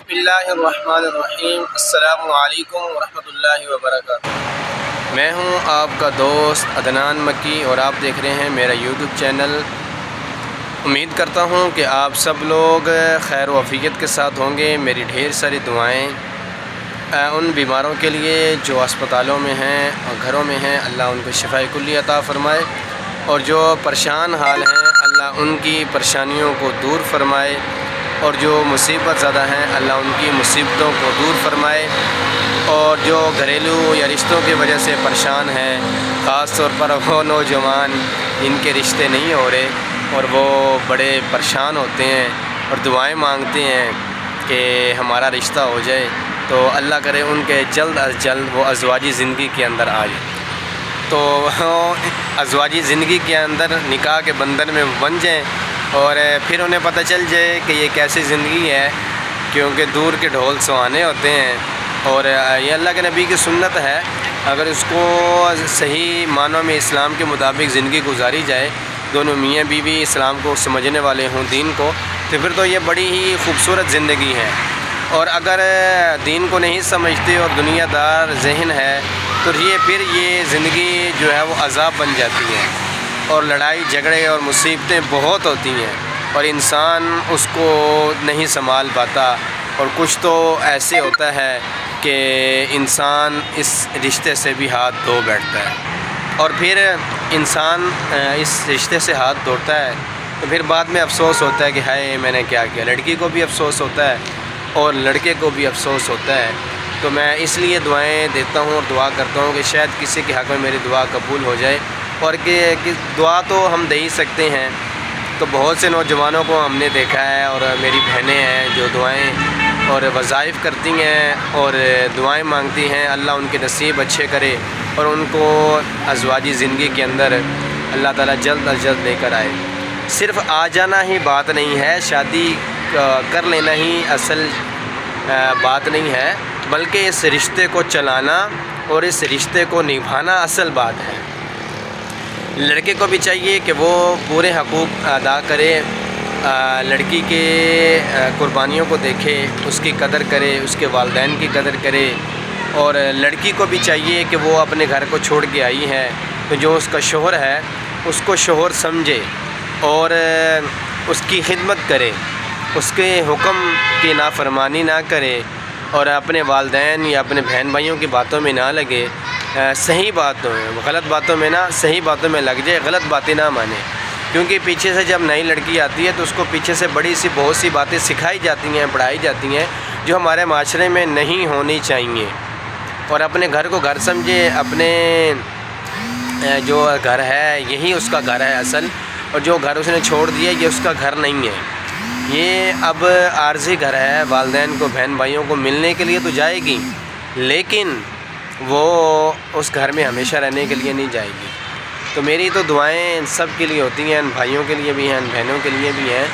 بسم اللہ الرحمن الرحیم۔ السلام علیکم ورحمۃ اللہ وبرکاتہ۔ میں ہوں آپ کا دوست عدنان مکی اور آپ دیکھ رہے ہیں میرا یوٹیوب چینل۔ امید کرتا ہوں کہ آپ سب لوگ خیر و عافیت کے ساتھ ہوں گے۔ میری ڈھیر ساری دعائیں ان بیماروں کے لیے جو اسپتالوں میں ہیں اور گھروں میں ہیں، اللہ ان کو شفاء کلی عطا فرمائے، اور جو پریشان حال ہیں اللہ ان کی پریشانیوں کو دور فرمائے، اور جو مصیبت زدہ ہیں اللہ ان کی مصیبتوں کو دور فرمائے، اور جو گھریلو یا رشتوں کی وجہ سے پریشان ہیں، خاص طور پر وہ نوجوان جن کے رشتے نہیں ہو رہے اور وہ بڑے پریشان ہوتے ہیں اور دعائیں مانگتے ہیں کہ ہمارا رشتہ ہو جائے، تو اللہ کرے ان کے جلد از جلد وہ ازواجی زندگی کے اندر آ جائے، تو ازواجی زندگی کے اندر نکاح کے بندھن میں بن جائیں، اور پھر انہیں پتہ چل جائے کہ یہ کیسی زندگی ہے، کیونکہ دور کے ڈھول سہانے ہوتے ہیں، اور یہ اللہ کے نبی کی سنت ہے۔ اگر اس کو صحیح معنوں میں اسلام کے مطابق زندگی گزاری جائے، دونوں میاں بیوی اسلام کو سمجھنے والے ہوں، دین کو، تو پھر تو یہ بڑی ہی خوبصورت زندگی ہے۔ اور اگر دین کو نہیں سمجھتے اور دنیا دار ذہن ہے تو پھر یہ زندگی جو ہے وہ عذاب بن جاتی ہے، اور لڑائی جھگڑے اور مصیبتیں بہت ہوتی ہیں، اور انسان اس کو نہیں سنبھال پاتا، اور کچھ تو ایسے ہوتا ہے کہ انسان اس رشتے سے بھی ہاتھ دھو بیٹھتا ہے، اور پھر انسان اس رشتے سے ہاتھ دھوتا ہے تو پھر بعد میں افسوس ہوتا ہے کہ ہائے میں نے کیا کیا۔ لڑکی کو بھی افسوس ہوتا ہے اور لڑکے کو بھی افسوس ہوتا ہے۔ تو میں اس لیے دعائیں دیتا ہوں اور دعا کرتا ہوں کہ شاید کسی کے حق میں میری دعا قبول ہو جائے، اور کہ دعا تو ہم دے ہی سکتے ہیں۔ تو بہت سے نوجوانوں کو ہم نے دیکھا ہے، اور میری بہنیں ہیں جو دعائیں اور وظائف کرتی ہیں اور دعائیں مانگتی ہیں، اللہ ان کے نصیب اچھے کرے اور ان کو ازواجی زندگی کے اندر اللہ تعالیٰ جلد از جلد لے کر آئے۔ صرف آ جانا ہی بات نہیں ہے، شادی کر لینا ہی اصل بات نہیں ہے، بلکہ اس رشتے کو چلانا اور اس رشتے کو نبھانا اصل بات ہے۔ لڑکے کو بھی چاہیے کہ وہ پورے حقوق ادا کرے، لڑکی کے قربانیوں کو دیکھے، اس کی قدر کرے، اس کے والدین کی قدر کرے، اور لڑکی کو بھی چاہیے کہ وہ اپنے گھر کو چھوڑ کے آئی ہے تو جو اس کا شوہر ہے اس کو شوہر سمجھے اور اس کی خدمت کرے، اس کے حکم کی نافرمانی نہ کرے، اور اپنے والدین یا اپنے بہن بھائیوں کی باتوں میں نہ لگے، صحیح باتوں میں، غلط باتوں میں نہ، صحیح باتوں میں لگ جائے، غلط باتیں نہ مانے، کیونکہ پیچھے سے جب نئی لڑکی آتی ہے تو اس کو پیچھے سے بہت سی باتیں سکھائی جاتی ہیں، پڑھائی جاتی ہیں جو ہمارے معاشرے میں نہیں ہونی چاہیے، اور اپنے گھر کو گھر سمجھے، اپنے جو گھر ہے یہی اس کا گھر ہے اصل، اور جو گھر اس نے چھوڑ دیا یہ اس کا گھر نہیں ہے، یہ اب عارضی گھر ہے۔ والدین کو، بہن بھائیوں کو ملنے کے لیے تو جائے گی، لیکن وہ اس گھر میں ہمیشہ رہنے کے لیے نہیں جائے گی۔ تو میری تو دعائیں ان سب کے لیے ہوتی ہیں، ان بھائیوں کے لیے بھی ہیں، ان بہنوں کے لیے بھی ہیں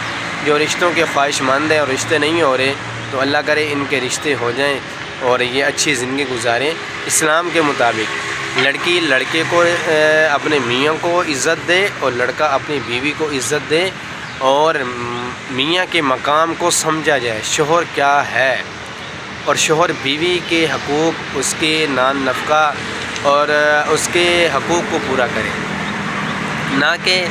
جو رشتوں کے خواہش مند ہیں اور رشتے نہیں ہو رہے، تو اللہ کرے ان کے رشتے ہو جائیں اور یہ اچھی زندگی گزاریں اسلام کے مطابق۔ لڑکی لڑکے کو اپنے میاں کو عزت دے، اور لڑکا اپنی بیوی کو عزت دے، اور میاں کے مقام کو سمجھا جائے، شوہر کیا ہے، اور شوہر بیوی کے حقوق، اس کے نان نفقہ اور اس کے حقوق کو پورا کرے، نہ کہ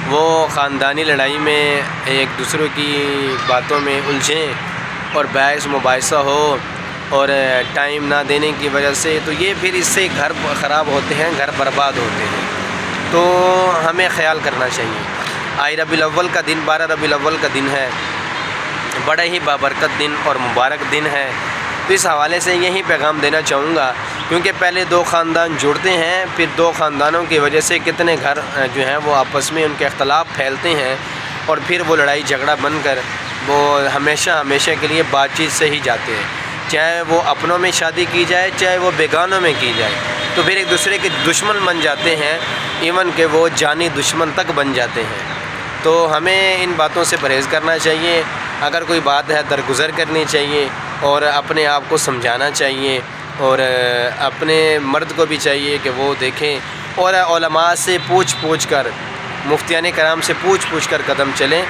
وہ خاندانی لڑائی میں ایک دوسرے کی باتوں میں الجھیں اور بحث مباحثہ ہو، اور ٹائم نہ دینے کی وجہ سے، تو یہ پھر اس سے گھر خراب ہوتے ہیں، گھر برباد ہوتے ہیں۔ تو ہمیں خیال کرنا چاہیے۔ آج ربیع الاول کا دن، 12 ربیع الاول کا دن ہے، بڑا ہی بابرکت دن اور مبارک دن ہے، تو اس حوالے سے یہی پیغام دینا چاہوں گا، کیونکہ پہلے دو خاندان جڑتے ہیں، پھر دو خاندانوں کی وجہ سے کتنے گھر جو ہیں وہ آپس میں ان کے اختلاف پھیلتے ہیں، اور پھر وہ لڑائی جھگڑا بن کر وہ ہمیشہ کے لیے بات چیت سے ہی جاتے ہیں، چاہے وہ اپنوں میں شادی کی جائے چاہے وہ بیگانوں میں کی جائے، تو پھر ایک دوسرے کے دشمن بن جاتے ہیں، ایون کہ وہ جانی دشمن تک بن جاتے ہیں۔ تو ہمیں ان باتوں سے پرہیز کرنا چاہیے، اگر کوئی بات ہے درگزر کرنی چاہیے، اور اپنے آپ کو سمجھانا چاہیے، اور اپنے مرد کو بھی چاہیے کہ وہ دیکھیں، اور علماء سے پوچھ کر، مفتیان کرام سے پوچھ کر قدم چلیں۔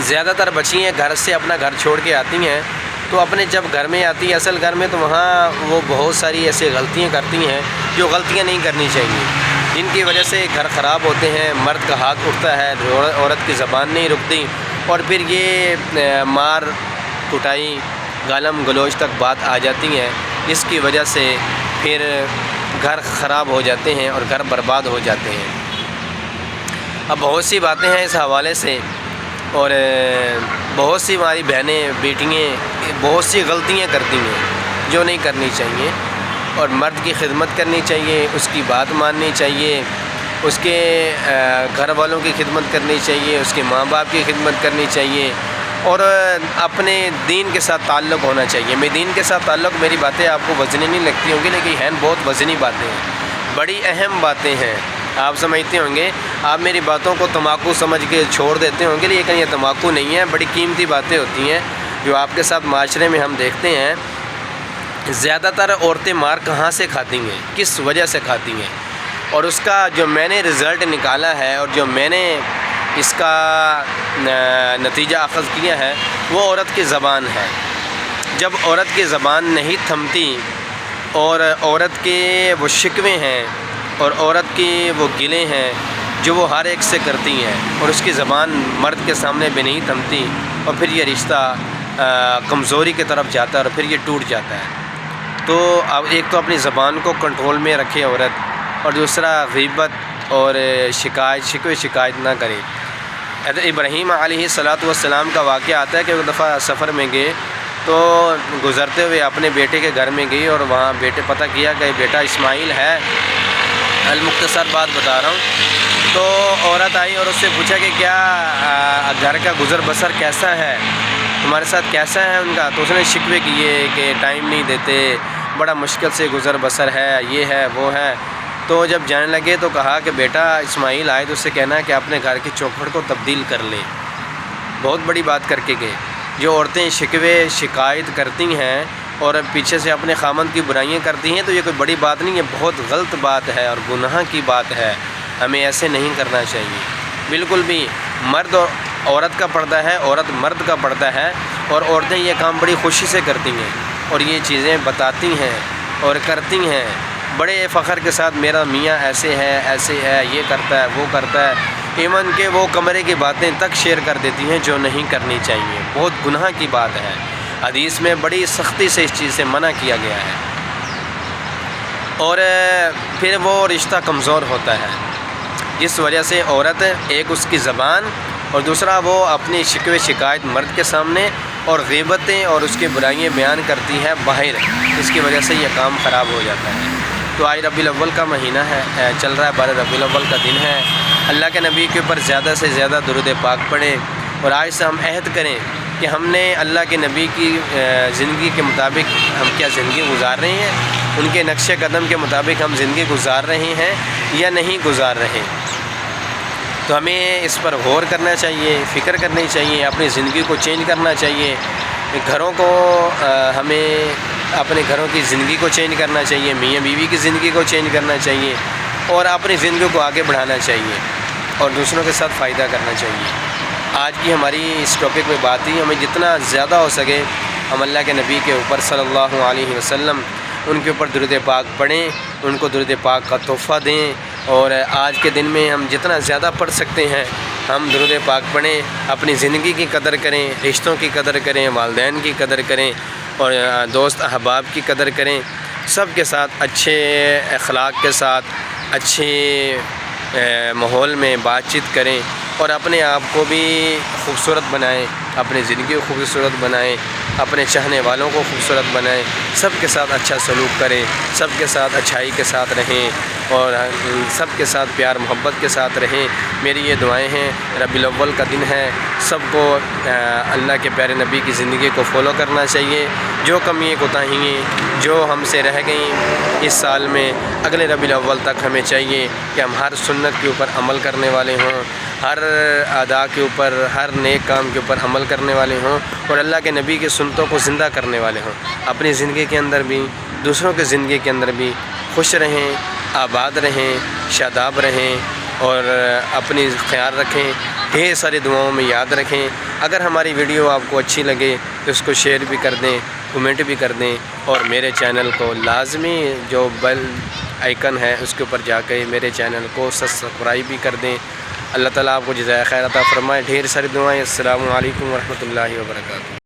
زیادہ تر بچیاں گھر سے اپنا گھر چھوڑ کے آتی ہیں تو اپنے جب گھر میں آتی ہے اصل گھر میں تو وہاں وہ بہت ساری ایسی غلطیاں کرتی ہیں جو غلطیاں نہیں کرنی چاہیے، جن کی وجہ سے گھر خراب ہوتے ہیں، مرد کا ہاتھ اٹھتا ہے، عورت کی زبان نہیں رکتی، اور پھر یہ مار کٹائی گالم گلوچ تک بات آ جاتی ہے، جس کی وجہ سے پھر گھر خراب ہو جاتے ہیں اور گھر برباد ہو جاتے ہیں۔ اب بہت سی باتیں ہیں اس حوالے سے، اور بہت سی ہماری بہنیں بیٹیاں بہت سی غلطیاں کرتی ہیں جو نہیں کرنی چاہیے، اور مرد کی خدمت کرنی چاہیے، اس کی بات ماننی چاہیے، اس کے گھر والوں کی خدمت کرنی چاہیے، اس کے ماں باپ کی خدمت کرنی چاہیے، اور اپنے دین کے ساتھ تعلق ہونا چاہیے۔ میں دین کے ساتھ تعلق، میری باتیں آپ کو وزنی نہیں لگتی ہوں گی، لیکن ہیں بہت وزنی باتیں ہیں، بڑی اہم باتیں ہیں۔ آپ سمجھتے ہوں گے، آپ میری باتوں کو تمباکو سمجھ کے چھوڑ دیتے ہوں گے، لیکن یہ تمباکو نہیں ہے، بڑی قیمتی باتیں ہوتی ہیں جو آپ کے ساتھ معاشرے میں ہم دیکھتے ہیں۔ زیادہ تر عورتیں مار کہاں سے کھاتی ہیں، کس وجہ سے کھاتی ہیں، اور اس کا جو میں نے رزلٹ نکالا ہے اور جو میں نے اس کا نتیجہ اخذ کیا ہے وہ عورت کی زبان ہے۔ جب عورت کی زبان نہیں تھمتی اور عورت کے وہ شکوے ہیں اور عورت کی وہ گلے ہیں جو وہ ہر ایک سے کرتی ہیں، اور اس کی زبان مرد کے سامنے بھی نہیں تھمتی، اور پھر یہ رشتہ کمزوری کی طرف جاتا ہے اور پھر یہ ٹوٹ جاتا ہے۔ تو اب ایک تو اپنی زبان کو کنٹرول میں رکھے عورت، اور دوسرا غیبت اور شکایت نہ کرے۔ حضرت ابراہیم علیہ السلام کا واقعہ آتا ہے کہ ایک دفعہ سفر میں گئے تو گزرتے ہوئے اپنے بیٹے کے گھر میں گئی، اور وہاں بیٹے پتہ کیا کہ بیٹا اسماعیل ہے، المختصر بات بتا رہا ہوں۔ تو عورت آئی اور اس سے پوچھا کہ کیا گھر کا گزر بسر کیسا ہے، تمہارے ساتھ کیسا ہے ان کا؟ تو اس نے شکوے کیے کہ ٹائم نہیں دیتے، بڑا مشکل سے گزر بسر ہے، یہ ہے وہ ہے۔ تو جب جانے لگے تو کہا کہ بیٹا اسماعیل آئے تو اس سے کہنا کہ اپنے گھر کی چوکھٹ کو تبدیل کر لے۔ بہت بڑی بات کر کے گئے۔ جو عورتیں شکایت کرتی ہیں اور پیچھے سے اپنے خامند کی برائیاں کرتی ہیں تو یہ کوئی بڑی بات نہیں ہے، بہت غلط بات ہے اور گناہ کی بات ہے، ہمیں ایسے نہیں کرنا چاہیے بالکل بھی۔ مرد اور عورت کا پردہ ہے، عورت مرد کا پردہ ہے، اور عورتیں یہ کام بڑی خوشی سے کرتی ہیں اور یہ چیزیں بتاتی ہیں اور کرتی ہیں بڑے فخر کے ساتھ، میرا میاں ایسے ہے، یہ کرتا ہے، وہ کرتا ہے، ایون کہ وہ کمرے کی باتیں تک شیئر کر دیتی ہیں جو نہیں کرنی چاہیے، بہت گناہ کی بات ہے۔ حدیث میں بڑی سختی سے اس چیز سے منع کیا گیا ہے، اور پھر وہ رشتہ کمزور ہوتا ہے، جس وجہ سے عورت ایک اس کی زبان اور دوسرا وہ اپنی شکایت مرد کے سامنے اور غیبتیں اور اس کی برائیاں بیان کرتی ہے باہر، اس کی وجہ سے یہ کام خراب ہو جاتا ہے۔ تو آج ربیع الاول کا مہینہ ہے، چل رہا ہے، 12 ربیع الاول کا دن ہے۔ اللہ کے نبی کے اوپر زیادہ سے زیادہ درود پاک پڑھیں، اور آج سے ہم عہد کریں کہ ہم نے اللہ کے نبی کی زندگی کے مطابق ہم کیا زندگی گزار رہے ہیں، ان کے نقش قدم کے مطابق ہم زندگی گزار رہے ہیں یا نہیں گزار رہے۔ تو ہمیں اس پر غور کرنا چاہیے، فکر کرنی چاہیے، اپنی زندگی کو چینج کرنا چاہیے، گھروں کو ہمیں اپنے گھروں کی زندگی کو چینج کرنا چاہیے، میاں بیوی کی زندگی کو چینج کرنا چاہیے، اور اپنی زندگی کو آگے بڑھانا چاہیے اور دوسروں کے ساتھ فائدہ کرنا چاہیے۔ آج کی ہماری اس ٹاپک میں بات ہی، ہمیں جتنا زیادہ ہو سکے ہم اللہ کے نبی کے اوپر صلی اللہ علیہ وسلم ان کے اوپر درود پاک پڑھیں، ان کو درود پاک کا تحفہ دیں، اور آج کے دن میں ہم جتنا زیادہ پڑھ سکتے ہیں ہم درود پاک پڑھیں، اپنی زندگی کی قدر کریں، رشتوں کی قدر کریں، والدین کی قدر کریں، اور دوست احباب کی قدر کریں، سب کے ساتھ اچھے اخلاق کے ساتھ اچھے ماحول میں بات چیت کریں، اور اپنے آپ کو بھی خوبصورت بنائیں، اپنی زندگی کو خوبصورت بنائیں، اپنے چاہنے والوں کو خوبصورت بنائیں، سب کے ساتھ اچھا سلوک کریں، سب کے ساتھ اچھائی کے ساتھ رہیں، اور سب کے ساتھ پیار محبت کے ساتھ رہیں۔ میری یہ دعائیں ہیں۔ ربیع الاول کا دن ہے، سب کو اللہ کے پیارے نبی کی زندگی کو فالو کرنا چاہیے۔ جو کمیاں کوتاہیاں جو ہم سے رہ گئیں اس سال میں، اگلے ربیع الاول تک ہمیں چاہیے کہ ہم ہر سنت کے اوپر عمل کرنے والے ہوں، ہر ادا کے اوپر، ہر نیک کام کے اوپر عمل کرنے والے ہوں، اور اللہ کے نبی کی سنتوں کو زندہ کرنے والے ہوں۔ اپنی زندگی کے اندر بھی، دوسروں کی زندگی کے اندر بھی خوش رہیں، آباد رہیں، شاداب رہیں، اور اپنی خیال رکھیں ڈھیر ساری دعاؤں میں یاد رکھیں۔ اگر ہماری ویڈیو آپ کو اچھی لگے تو اس کو شیئر بھی کر دیں، کمنٹ بھی کر دیں، اور میرے چینل کو لازمی جو بیل آئیکن ہے اس کے اوپر جا کے میرے چینل کو سبسکرائب بھی کر دیں۔ اللہ تعالیٰ آپ کو جزائے خیر عطا فرمائے۔ ڈھیر ساری دعائیں۔ السلام علیکم ورحمۃ اللہ وبرکاتہ۔